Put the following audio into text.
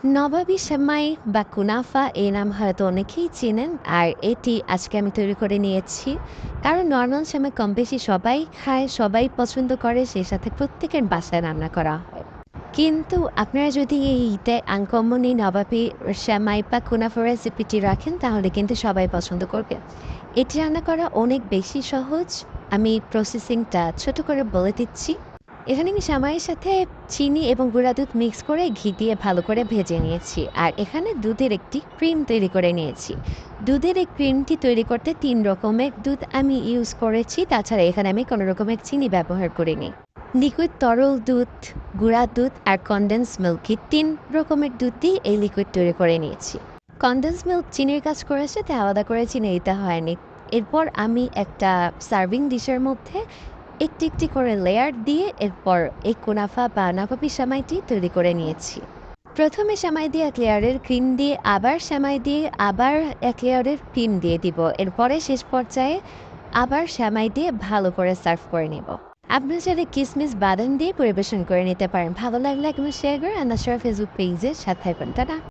নবাবী সেমাই বা কুনাফা এই নাম হয়তো অনেকেই চেনেন। আর এটি আজকে আমি তৈরি করে নিয়েছি। কারণ নরমাল সেমাই কম বেশি সবাই খায়, সবাই পছন্দ করে, সেই সাথে প্রত্যেকের বাসায় রান্না করা হয়। কিন্তু আপনারা যদি এই ঈদে আনকমন এই নবাবী সেমাই বা কুনাফা রেসিপিটি রাখেন তাহলে কিন্তু সবাই পছন্দ করবে। এটি রান্না করা অনেক বেশি সহজ। আমি প্রসেসিংটা ছোট করে বলে দিচ্ছি। এখানে আমি সেমাইয়ের সাথে চিনি এবং গুঁড়া দুধ মিক্স করে ঘি দিয়ে ভালো করে ভেজে নিয়েছি। আর এখানে দুধের একটি ক্রিম তৈরি করে নিয়েছি। দুধের এই ক্রিমটি তৈরি করতে ৩ রকমের দুধ আমি ইউজ করেছি। তাছাড়া এখানে আমি কোনো রকমের চিনি ব্যবহার করিনি। লিকুইড তরল দুধ, গুঁড়া দুধ আর কনডেন্স মিল্ক, এই ৩ রকমের দুধ দিয়ে এই লিকুইড তৈরি করে নিয়েছি। কনডেন্স মিল্ক চিনির কাজ করেছে, তাই আলাদা করে চিনি দিতে হয়নি। এরপর আমি একটা সার্ভিং ডিশের মধ্যে একটি একটি করে লেয়ার দিয়ে এরপর এই কুনাফা বা নবাবী সেমাইটি তৈরি করে নিয়েছি। প্রথমে সেমাই দিয়ে এক লেয়ারের ক্রিম দিয়ে, আবার সেমাই দিয়ে, আবার এক লেয়ারের ক্রিম দিয়ে দিব। এরপরে শেষ পর্যায়ে আবার সেমাই দিয়ে ভালো করে সার্ভ করে নেব। আপনি চাইলে কিসমিস বাদাম দিয়ে পরিবেশন করে নিতে পারেন। ভালো লাগলে একদম শেয়ার করে আর ফেসবুক পেজের সাথে থাকবেন। টাটা।